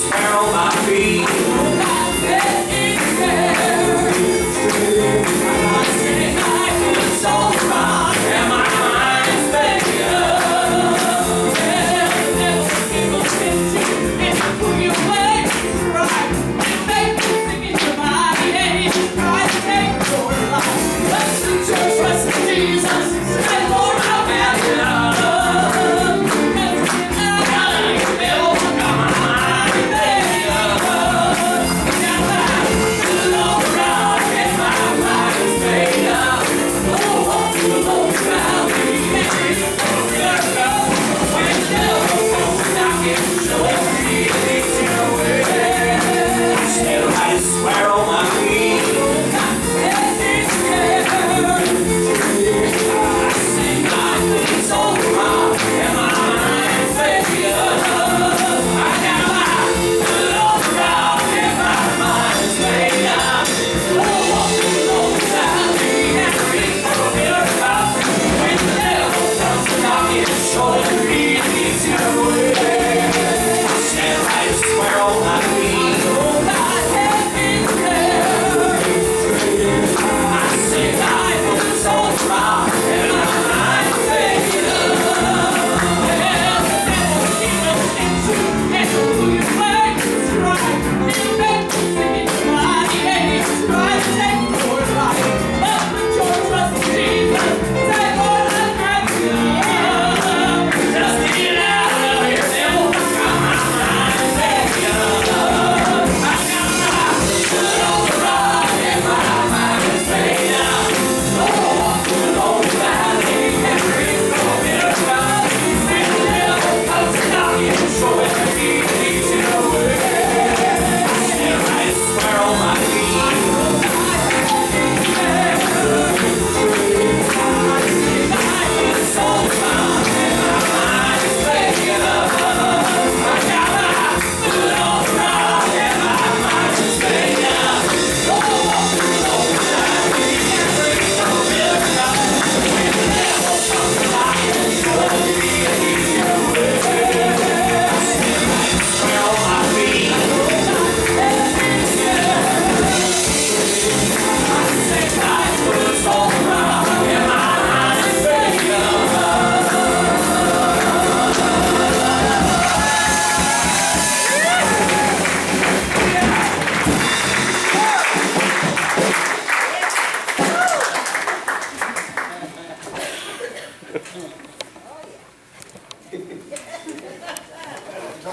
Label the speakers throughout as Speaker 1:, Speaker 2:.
Speaker 1: swear on my feet.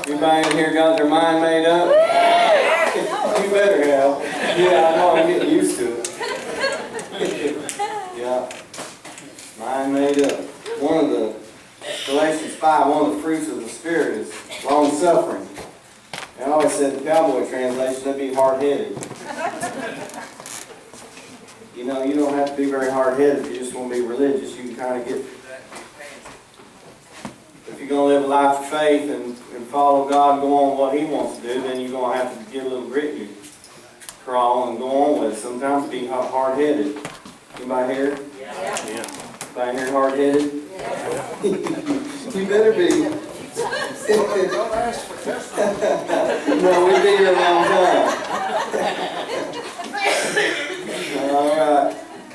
Speaker 2: Everybody in here got their mind made up? You better have. Yeah, I know, I'm getting used to it. Yeah. Mind made up. One of the, Galatians 5, one of the fruits of the Spirit is long-suffering. I always said the Cowboy translation, that'd be hard-headed. You know, you don't have to be very hard-headed if you just want to be religious. You can kind of get... If you're going to live a life of faith and follow God and go on what He wants to do, then you're going to have to get a little grit in your crawl and go on with it. Sometimes be hard-headed. Anybody here? Yeah. Anybody here hard-headed? Yeah. You better be.
Speaker 3: Don't ask for testimony.
Speaker 2: No, we've been here a long time. All right.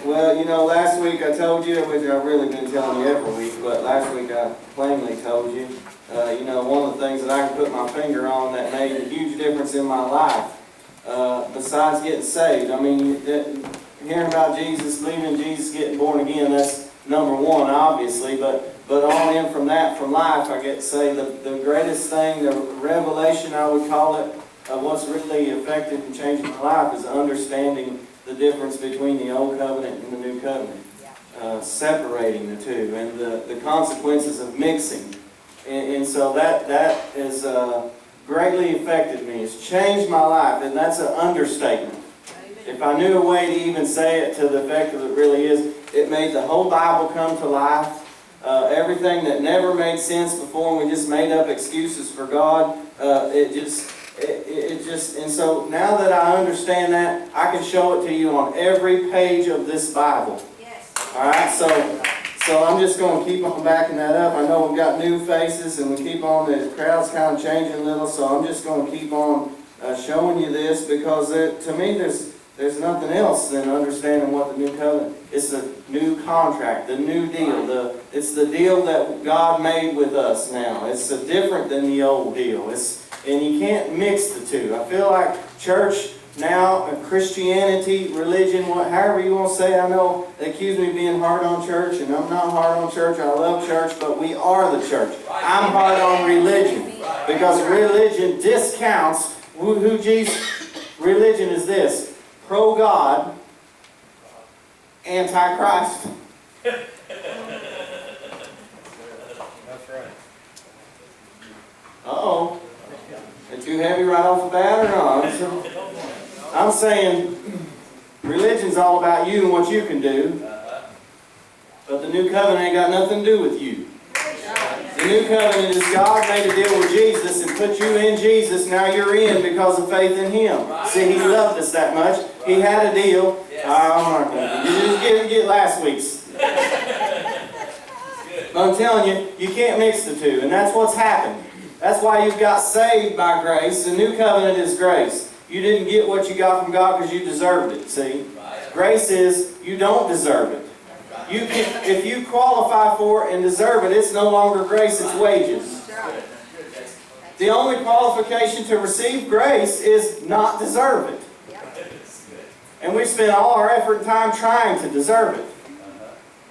Speaker 2: Well, you know, last week I told you, which I've really been telling you every week, but last week I plainly told you, you know, one of the things that I can put my finger on that made a huge difference in my life, besides getting saved. I mean, hearing about Jesus, believing in Jesus, getting born again, that's number one, obviously, but on in from that, from life, I get to say the greatest thing, the revelation I would call it, of what's really affected and changed my life is understanding the difference between the Old Covenant and the New Covenant. Separating the two and the consequences of mixing. And so that has greatly affected me. It's changed my life, and that's an understatement. If I knew a way to even say it to the effect that it really is, it made the whole Bible come to life. Everything that never made sense before, and we just made up excuses for God, and so now that I understand that, I can show it to you on every page of this Bible.
Speaker 4: Yes.
Speaker 2: All right, so So I'm just going to keep on backing that up. I know we've got new faces and we keep on, the crowd's kind of changing a little, so I'm just going to keep on showing you this because to me there's nothing else than understanding what the new covenant, it's the new contract, the new deal, it's the deal that God made with us now. It's different than the old deal. And you can't mix the two. I feel like church now, Christianity, religion, however you want to say it. I know they accuse me of being hard on church, and I'm not hard on church. I love church, but we are the church. I'm hard on religion because religion discounts who Jesus. Religion is this: pro-God, anti-Christ.
Speaker 3: That's right.
Speaker 2: Uh-oh. Is it too heavy right off the bat or not? I'm saying religion's all about you and what you can do, but the new covenant ain't got nothing to do with you. The new covenant is God made a deal with Jesus and put you in Jesus. Now you're in because of faith in Him. See, He loved us that much. He had a deal. You just get last week's. But I'm telling you, you can't mix the two, and that's what's happened. That's why you've got saved by grace. The new covenant is grace. You didn't get what you got from God because you deserved it, see? Grace is you don't deserve it. If you qualify for it and deserve it, it's no longer grace, it's wages. The only qualification to receive grace is not deserve it. And we spend all our effort and time trying to deserve it.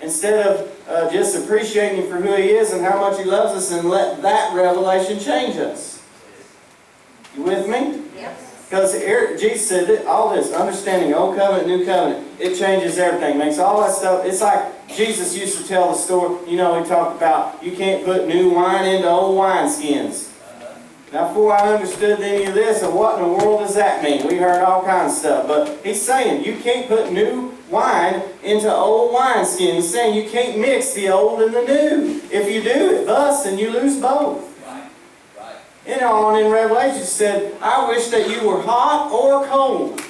Speaker 2: Instead of just appreciating Him for who He is and how much He loves us and let that revelation change us. You with me? Yes. Because Jesus said that all this, understanding Old Covenant, New Covenant, it changes everything, makes all that stuff. It's like Jesus used to tell the story, He talked about you can't put new wine into old wineskins. Now, before I understood any of this, or what in the world does that mean? We heard all kinds of stuff. But He's saying you can't put new wine into old wineskin. He's saying you can't mix the old and the new. If you do, it busts and you lose both. On in Revelation, it said, I wish that you were hot or cold.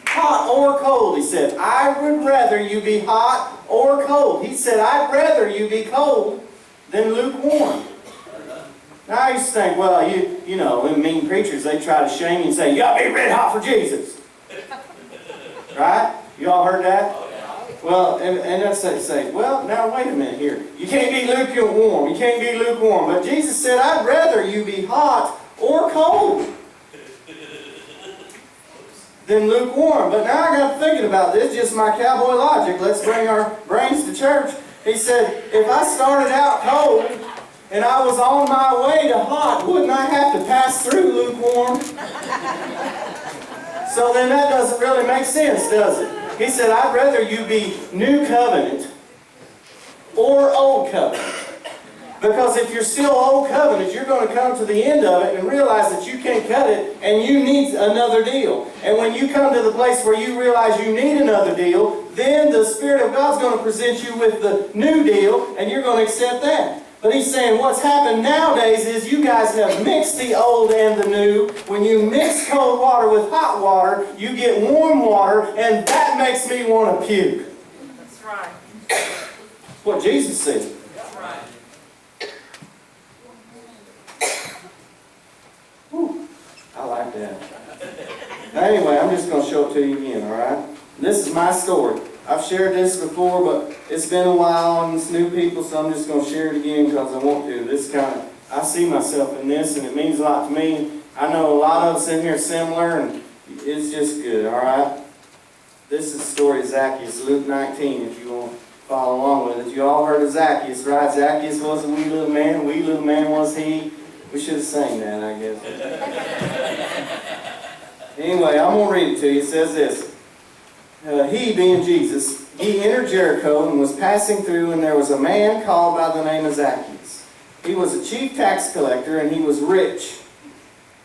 Speaker 2: Hot or cold, He said. I would rather you be hot or cold. He said, I'd rather you be cold than lukewarm. Now I used to think, well, you know, them mean preachers, they try to shame you and say, you got to be red hot for Jesus. Right? You all heard that? Well, and that's they say, well, now wait a minute here. You can't be lukewarm. You can't be lukewarm. But Jesus said, I'd rather you be hot or cold than lukewarm. But now I got thinking about this, just my cowboy logic. Let's bring our brains to church. He said, if I started out cold and I was on my way to hot, wouldn't I have to pass through lukewarm? So then that doesn't really make sense, does it? He said, I'd rather you be new covenant or old covenant. Because if you're still old covenant, you're going to come to the end of it and realize that you can't cut it and you need another deal. And when you come to the place where you realize you need another deal, then the Spirit of God's going to present you with the new deal and you're going to accept that. But He's saying what's happened nowadays is you guys have mixed the old and the new. When you mix cold water with hot water, you get warm water, and that makes me want to puke.
Speaker 1: That's right.
Speaker 2: What Jesus said.
Speaker 1: That's right.
Speaker 2: Whew, I like that. Anyway, I'm just going to show it to you again, all right? This is my story. I've shared this before, but it's been a while and it's new people, so I'm just going to share it again because I want to. This kind of, I see myself in this and it means a lot to me. I know a lot of us in here similar and it's just good, all right? This is the story of Zacchaeus, Luke 19, if you want to follow along with it. You all heard of Zacchaeus, right? Zacchaeus was a wee little man was he. We should have sang that, I guess. Anyway, I'm going to read it to you. It says this. He, being Jesus, he entered Jericho and was passing through, and there was a man called by the name of Zacchaeus. He was a chief tax collector, and he was rich.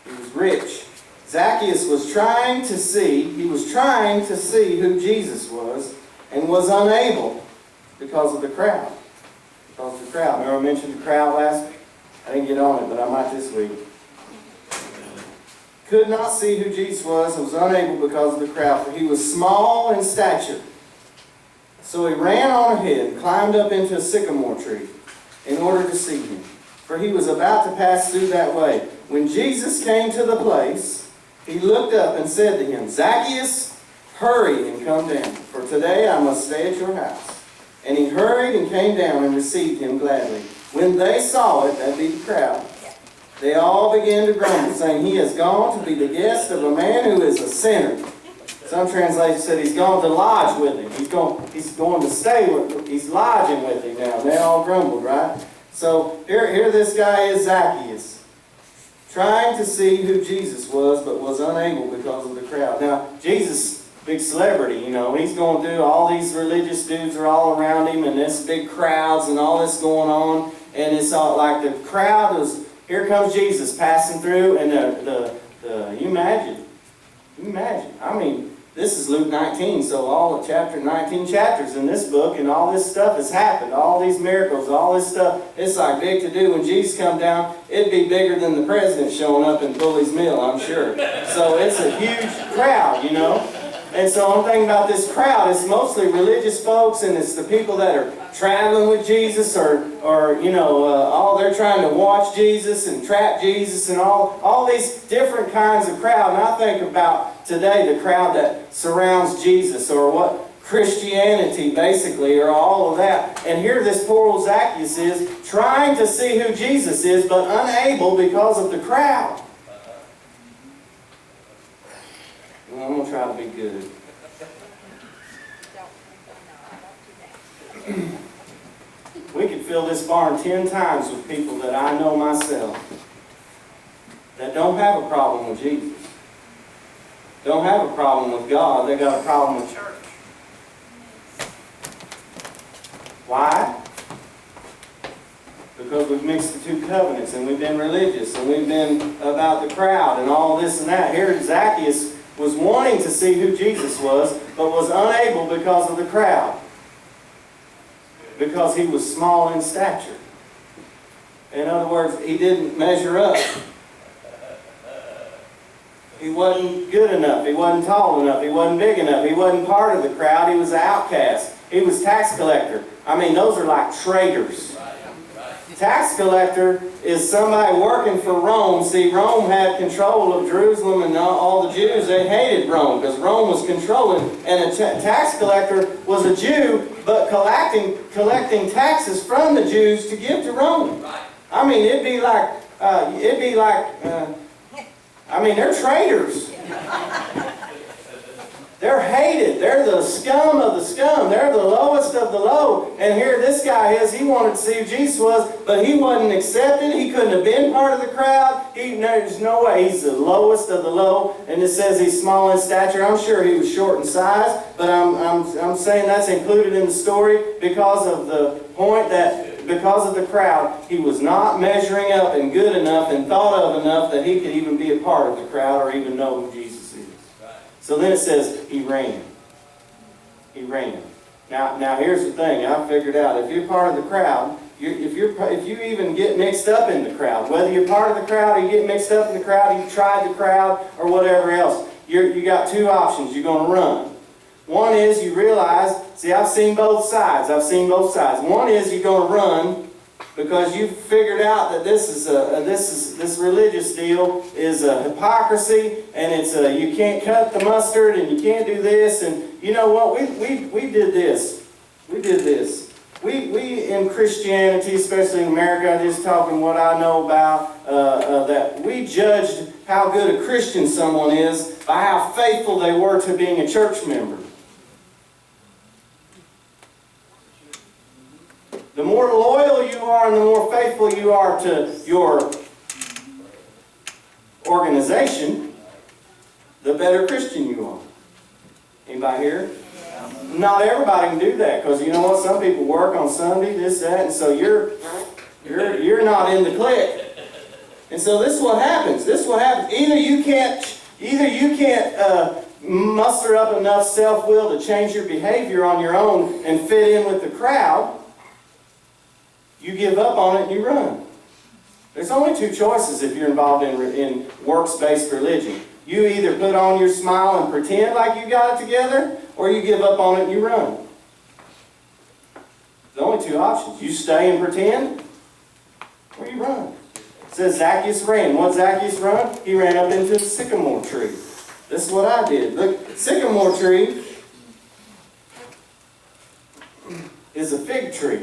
Speaker 2: He was rich. Zacchaeus was trying to see who Jesus was, and was unable because of the crowd. Because of the crowd. Remember I mentioned the crowd last week? I didn't get on it, but I might this week. Could not see who Jesus was and was unable because of the crowd, for he was small in stature. So he ran on ahead and climbed up into a sycamore tree in order to see him, for he was about to pass through that way. When Jesus came to the place, he looked up and said to him, Zacchaeus, hurry and come down, for today I must stay at your house. And he hurried and came down and received him gladly. When they saw it, that'd be the crowd, they all began to grumble, saying, he has gone to be the guest of a man who is a sinner. Some translations said he's gone to lodge with him. He's going to stay with him. He's lodging with him now. They all grumbled, right? So here this guy is Zacchaeus, trying to see who Jesus was, but was unable because of the crowd. Now, Jesus, big celebrity, you know, he's going through, all these religious dudes are all around him, and this big crowds and all this going on, and it's all like the crowd was, here comes Jesus passing through, and you imagine, I mean, this is Luke 19, so all of 19 chapters in this book, and all this stuff has happened. All these miracles, all this stuff, it's like big to do. When Jesus come down, it'd be bigger than the president showing up in Bully's Mill, I'm sure. So it's a huge crowd, you know. And so I'm thinking about this crowd. It's mostly religious folks, and it's the people that are traveling with Jesus, or you know, all they're trying to watch Jesus and trap Jesus, and all these different kinds of crowd. And I think about today the crowd that surrounds Jesus, or what Christianity basically, or all of that. And here this poor old Zacchaeus is trying to see who Jesus is, but unable because of the crowd. Well, I'm going to try to be good. We could fill this barn 10 times with people that I know myself that don't have a problem with Jesus. Don't have a problem with God. They got a problem with church. Why? Because we've mixed the two covenants, and we've been religious, and we've been about the crowd and all this and that. Here Zacchaeus was wanting to see who Jesus was, but was unable because of the crowd. Because he was small in stature. In other words, he didn't measure up. He wasn't good enough. He wasn't tall enough. He wasn't big enough. He wasn't part of the crowd. He was an outcast. He was tax collector. I mean, those are like traitors. Tax collector is somebody working for Rome. See, Rome had control of Jerusalem, and all the Jews, they hated Rome because Rome was controlling. And a tax collector was a Jew, but collecting taxes from the Jews to give to Rome. I mean, it'd be like, I mean, they're traitors. They're hated. They're the scum of the scum. They're the lowest of the low. And here this guy is. He wanted to see who Jesus was, but he wasn't accepted. He couldn't have been part of the crowd. There's no way. He's the lowest of the low. And it says he's small in stature. I'm sure he was short in size, but I'm saying that's included in the story because of the point that because of the crowd, he was not measuring up and good enough and thought of enough that he could even be a part of the crowd or even know who Jesus is. So then it says he ran. He ran. Now here's the thing. I figured out if you're part of the crowd, if you even get mixed up in the crowd, whether you're part of the crowd or you get mixed up in the crowd, you tried the crowd or whatever else, you got two options. You're going to run. One is you realize, see, I've seen both sides. I've seen both sides. One is you're going to run because you've figured out that this religious deal is a hypocrisy, and it's you can't cut the mustard, and you can't do this, and you know what? We did this. We did this. We in Christianity, especially in America, I'm just talking what I know about, that we judged how good a Christian someone is by how faithful they were to being a church member. The more loyal you are and the more faithful you are to your organization, the better Christian you are. Anybody here? Not everybody can do that, because you know what? Some people work on Sunday, this, that, and so you're not in the clique. And so this is what happens. This is what happens. Either you can't muster up enough self-will to change your behavior on your own and fit in with the crowd. You give up on it and you run. There's only two choices if you're involved in works-based religion. You either put on your smile and pretend like you got it together, or you give up on it and you run. only two options. You stay and pretend, or you run. It says Zacchaeus ran. What Zacchaeus run? He ran up into a sycamore tree. This is what I did. Look, sycamore tree is a fig tree.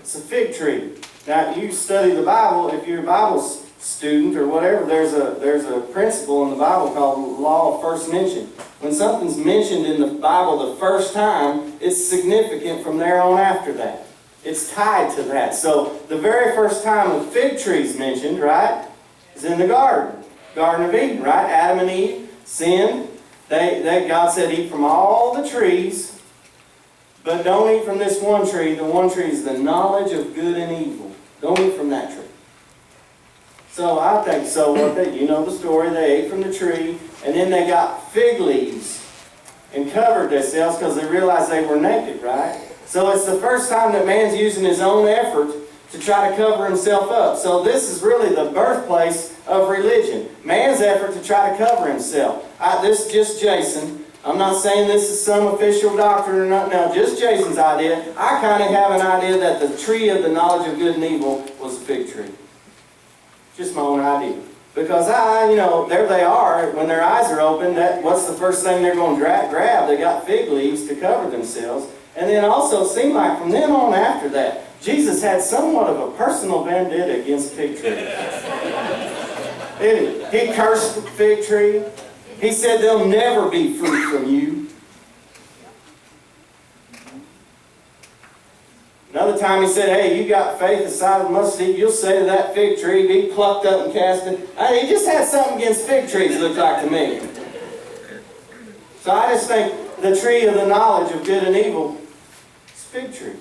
Speaker 2: It's a fig tree. Now, you study the Bible, if you're a Bible student or whatever, there's a principle in the Bible called law of first mention. When something's mentioned in the Bible the first time, it's significant from there on after that. It's tied to that. So, the very first time a fig tree is mentioned, right, is in the Garden of Eden, right? Adam and Eve sinned. God said, eat from all the trees, but don't eat from this one tree. The one tree is the knowledge of good and evil. Don't eat from that tree. So I think, you know the story, they ate from the tree, and then they got fig leaves and covered themselves because they realized they were naked, right? So it's the first time that man's using his own effort to try to cover himself up. So this is really the birthplace of religion. Man's effort to try to cover himself. This is just Jason. I'm not saying this is some official doctrine or not. No, just Jason's idea. I kind of have an idea that the tree of the knowledge of good and evil was a fig tree. Just my own idea. Because there they are, when their eyes are open, what's the first thing they're going to grab? They got fig leaves to cover themselves. And then also, it seemed like from then on after that, Jesus had somewhat of a personal vendetta against fig trees. He cursed the fig tree. He said, there'll never be fruit from you. Another time he said, hey, you got faith the size of a mustard seed, you'll say to that fig tree, be plucked up and cast it. He just had something against fig trees, it looked like to me. So I just think the tree of the knowledge of good and evil is a fig tree.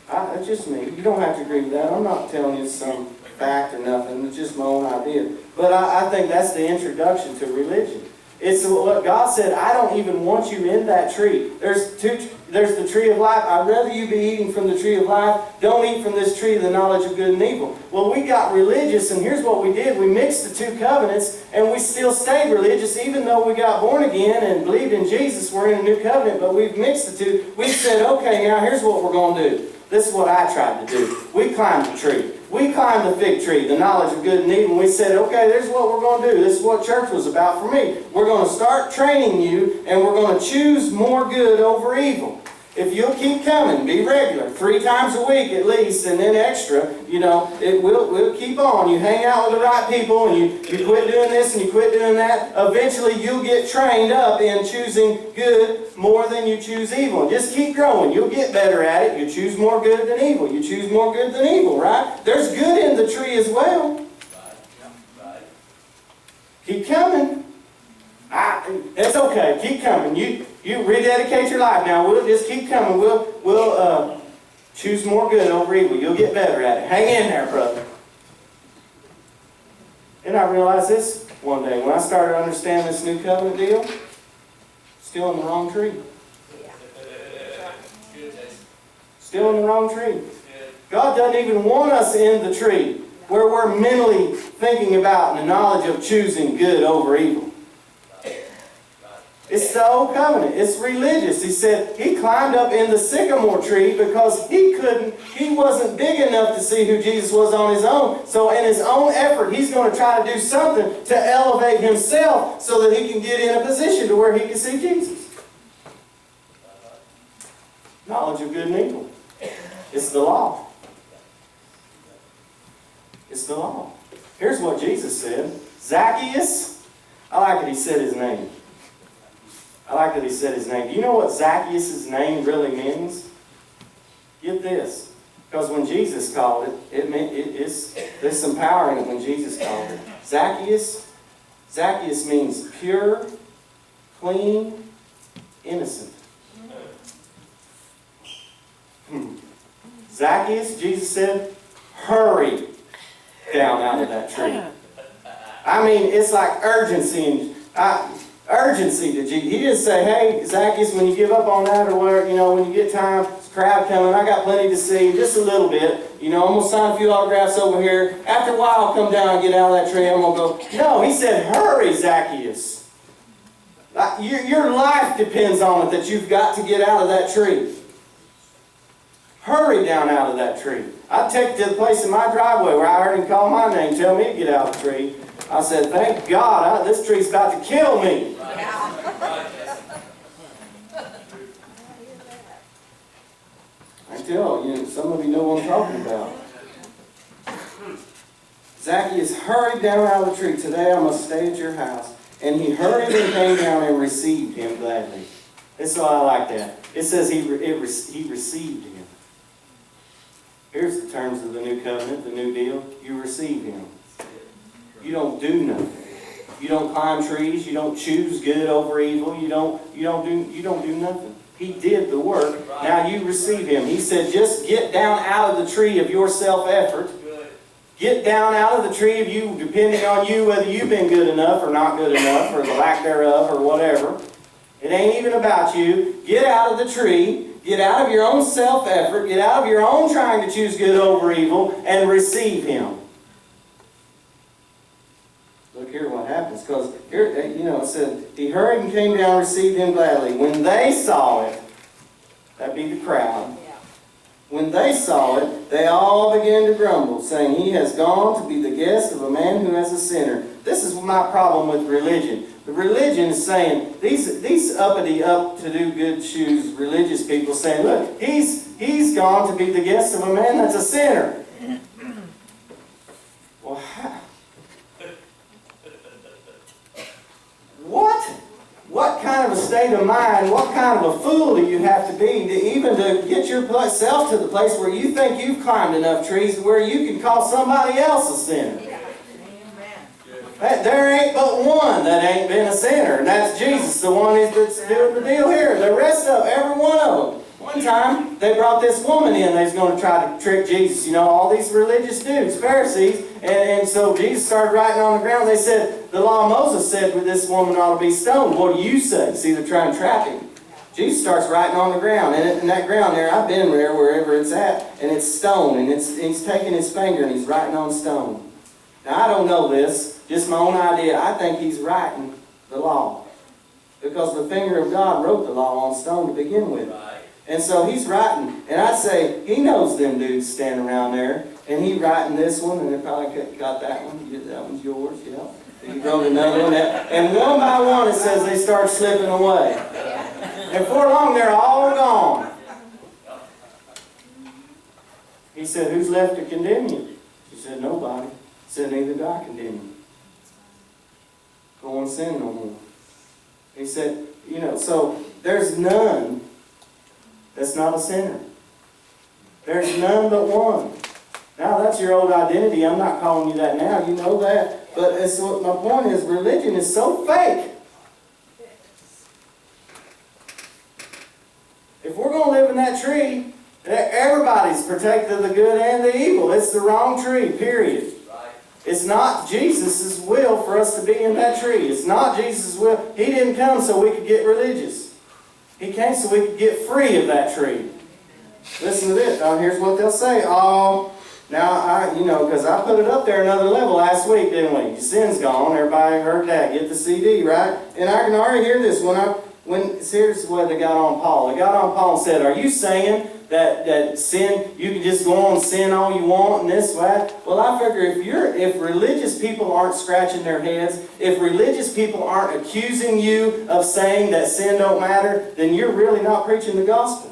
Speaker 2: That's just me. You don't have to agree with that. I'm not telling you some fact or nothing. It's just my own idea. But I think that's the introduction to religion. It's what God said, I don't even want you in that tree. There's the tree of life. I'd rather you be eating from the tree of life. Don't eat from this tree of the knowledge of good and evil. Well, we got religious, and here's what we did. We mixed the two covenants, and we still stayed religious, even though we got born again and believed in Jesus. We're in a new covenant, but we've mixed the two. We said, okay, now here's what we're going to do. This is what I tried to do. We climbed the tree. We climbed the fig tree, the knowledge of good and evil. We said, okay, this is what we're going to do. This is what church was about for me. We're going to start training you, and we're going to choose more good over evil. If you'll keep coming, be regular, 3 times a week at least, and then extra, we'll keep on. You hang out with the right people, and you quit doing this and you quit doing that. Eventually, you'll get trained up in choosing good more than you choose evil. Just keep growing. You'll get better at it. You choose more good than evil. You choose more good than evil, right? There's good in the tree as well. Keep coming. It's okay. Keep coming. You rededicate your life. Now, we'll just keep coming. We'll choose more good over evil. You'll get better at it. Hang in there, brother. And I realized this one day. When I started understanding this new covenant deal, still in the wrong tree. Still in the wrong tree. God doesn't even want us in the tree where we're mentally thinking about the knowledge of choosing good over evil. It's the old covenant. It's religious. He said he climbed up in the sycamore tree because he wasn't big enough to see who Jesus was on his own. So in his own effort, he's going to try to do something to elevate himself so that he can get in a position to where he can see Jesus. Knowledge of good and evil. It's the law. It's the law. Here's what Jesus said. Zacchaeus, I like that he said his name. I like that he said his name. Do you know what Zacchaeus' name really means? Get this. Because when Jesus called it, there's some power in it when Jesus called it. Zacchaeus means pure, clean, innocent. Zacchaeus, Jesus said, hurry down out of that tree. I mean, it's like urgency. Urgency to Jesus. He didn't say, hey, Zacchaeus, when you give up on that or whatever, when you get time, it's a crowd coming, I got plenty to see, just a little bit. I'm going to sign a few autographs over here. After a while, I'll come down and get out of that tree. I'm going to go. No, he said, hurry, Zacchaeus. Your life depends on it that you've got to get out of that tree. hurry down out of that tree. I take it to the place in my driveway where I heard him call my name, tell me to get out of the tree. I said, thank God, this tree's about to kill me. I tell you, some of you know what I'm talking about. Zacchaeus hurried down out of the tree. Today I must stay at your house. And he hurried and came down and received him gladly. That's why I like that. It says he received him. Here's the terms of the new covenant, the new deal. You receive him. You don't do nothing. You don't climb trees. You don't choose good over evil. You don't do nothing. He did the work. Now you receive him. He said, just get down out of the tree of your self-effort. Get down out of the tree of you, depending on you, whether you've been good enough or not good enough, or the lack thereof, or whatever. It ain't even about you. Get out of the tree. Get out of your own self-effort. Get out of your own trying to choose good over evil, and receive him. Look here what happens, because here, it said, he hurried and came down and received him gladly. When they saw it, that'd be the crowd. When they saw it, they all began to grumble, saying, he has gone to be the guest of a man who is a sinner. This is my problem with religion. The religion is saying, these uppity, up-to-do good shoes religious people saying, look, he's gone to be the guest of a man that's a sinner. Well, What kind of a state of mind, what kind of a fool do you have to be to get yourself to the place where you think you've climbed enough trees where you can call somebody else a sinner? There ain't but one that ain't been a sinner, and that's Jesus, the one that's doing the deal here. The rest of every one of them. One time, they brought this woman in. They was going to try to trick Jesus. All these religious dudes, Pharisees. And so Jesus started writing on the ground. They said, the law of Moses said that this woman ought to be stoned. What do you say? See, they're trying to trap him. Jesus starts writing on the ground. And in that ground there, I've been there, wherever it's at, and it's stone. And he's taking his finger and he's writing on stone. Now, I don't know this. Just my own idea. I think he's writing the law. Because the finger of God wrote the law on stone to begin with. And so he's writing, and I'd say he knows them dudes standing around there, and he writing this one, and they probably got that one. That one's yours, yeah. He wrote another one, and one by one it says they start slipping away. And before long they're all gone. He said, "Who's left to condemn you?" She said, "Nobody." He said, "Neither do I condemn you. Go and sin no more." He said, so there's none that's not a sinner. There's none but one. Now that's your old identity. I'm not calling you that now. You know that. But my point is, religion is so fake. If we're going to live in that tree, everybody's protected of the good and the evil. It's the wrong tree, period. It's not Jesus' will for us to be in that tree. It's not Jesus' will. He didn't come so we could get religious. He came so we could get free of that tree. Listen to this. Now, here's what they'll say. Because I put it up there another level last week, didn't we? Your sin's gone. Everybody heard that. Get the CD, right? And I can already hear this. Here's what they got on Paul. They got on Paul and said, "Are you saying that sin, you can just go on and sin all you want and this, that?" Well, I figure if religious people aren't scratching their heads, if religious people aren't accusing you of saying that sin don't matter, then you're really not preaching the gospel.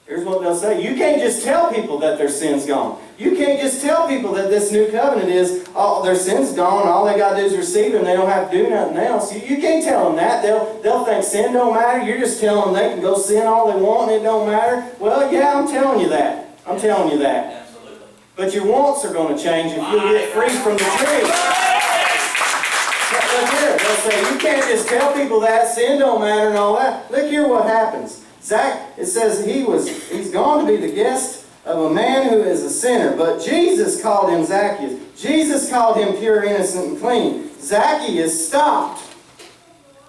Speaker 2: Here's what they'll say. You can't just tell people that their sin's gone. You can't just tell people that this new covenant is, their sin's gone, all they got to do is receive it, and they don't have to do nothing else. You can't tell them that. They'll think sin don't matter. You're just telling them they can go sin all they want and it don't matter. Well, yeah, I'm telling you that. I'm telling you that. Absolutely. But your wants are going to change if you get free from the tree. Look here. They'll say, you can't just tell people that sin don't matter and all that. Look here what happens. It says he's gone to be the guest of a man who is a sinner. But Jesus called him Zacchaeus. Jesus called him pure, innocent, and clean. Zacchaeus stopped.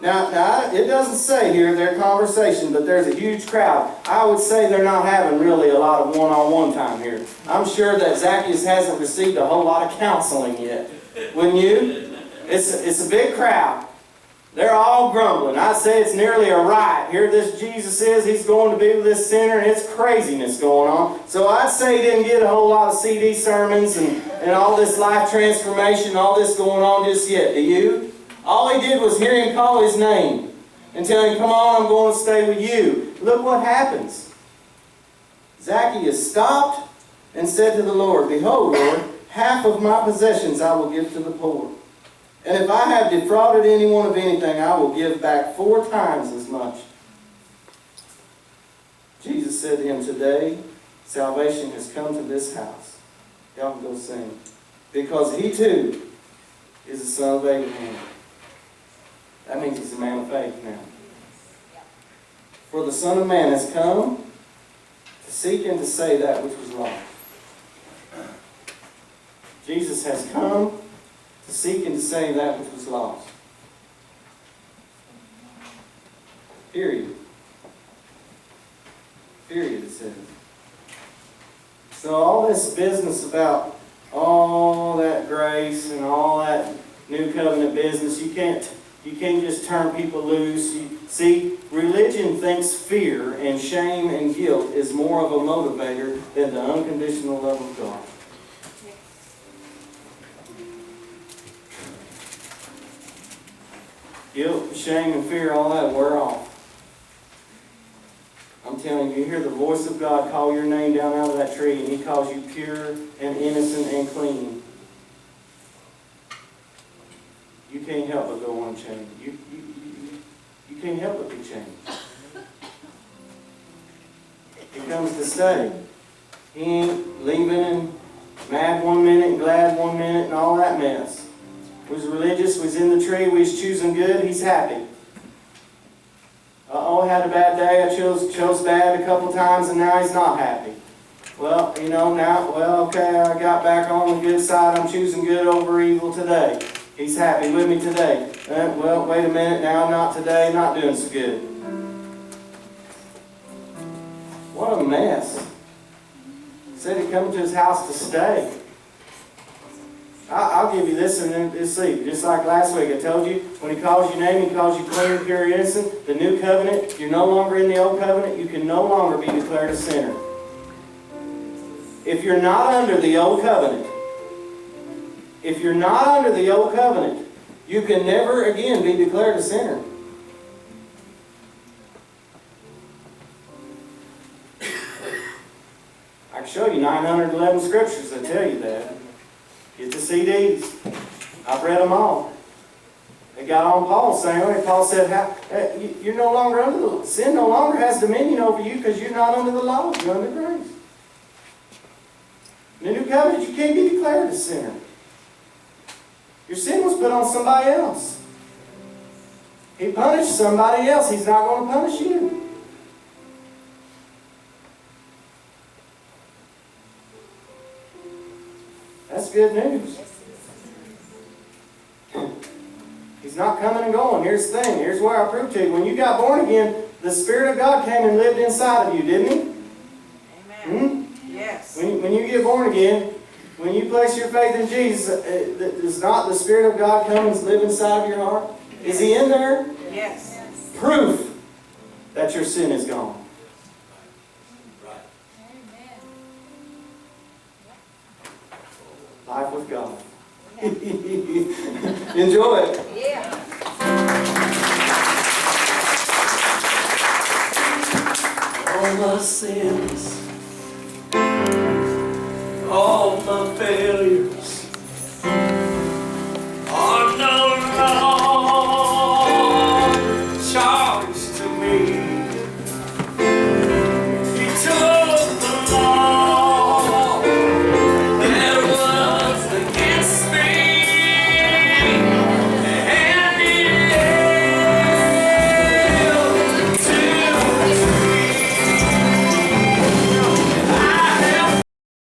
Speaker 2: Now, it doesn't say here their conversation, but there's a huge crowd. I would say they're not having really a lot of one-on-one time here. I'm sure that Zacchaeus hasn't received a whole lot of counseling yet. Wouldn't you? It's a big crowd. They're all grumbling. I'd say it's nearly a riot. Here this Jesus is, he's going to be with this sinner, and it's craziness going on. So I'd say he didn't get a whole lot of CD sermons and all this life transformation, all this going on just yet. Do you? All he did was hear him call his name and tell him, come on, I'm going to stay with you. Look what happens. Zacchaeus stopped and said to the Lord, behold, Lord, half of my possessions I will give to the poor. And if I have defrauded anyone of anything, I will give back 4 times as much. Jesus said to him, today salvation has come to this house. Y'all can go sing. Because he too is the son of Abraham. That means he's a man of faith now. For the Son of Man has come to seek and to save that which was lost. Jesus has come to seek and to save that which was lost. Period. Period, it says. So all this business about all that grace and all that new covenant business, you can't just turn people loose. See, religion thinks fear and shame and guilt is more of a motivator than the unconditional love of God. Guilt, shame, and fear, all that wear off. I'm telling you, you hear the voice of God call your name down out of that tree, and he calls you pure and innocent and clean. You can't help but go unchanged. You can't help but be changed. He comes to stay. He ain't leaving and mad one minute, glad one minute, and all that mess. We was religious, we was in the tree, we was choosing good, he's happy. Uh-oh, had a bad day, I chose bad a couple times, and now he's not happy. Well, okay, I got back on the good side, I'm choosing good over evil today. He's happy with me today. Well, wait a minute, now not today, not doing so good. What a mess. He said he'd come to his house to stay. I'll give you this and then see. Just like last week I told you, when he calls your name, he calls you clean, pure, innocent. The new covenant, you're no longer in the old covenant. You can no longer be declared a sinner. If you're not under the old covenant, you can never again be declared a sinner. I can show you 911 scriptures that tell you that. Get the CDs. I've read them all. They got on Paul saying, well, Paul said, you're no longer under the law. Sin no longer has dominion over you because you're not under the law. You're under grace. In the new covenant, you can't be declared a sinner. Your sin was put on somebody else. He punished somebody else. He's not going to punish you. That's good news. He's not coming and going. Here's the thing. Here's where I prove to you. When you got born again, the Spirit of God came and lived inside of you, didn't He?
Speaker 1: Amen. Yes.
Speaker 2: When you get born again, when you place your faith in Jesus, does not the Spirit of God come and live inside of your heart? Is He in there?
Speaker 1: Yes.
Speaker 2: Proof that your sin is gone. Life with God. Enjoy it.
Speaker 1: Yeah.
Speaker 2: All my sins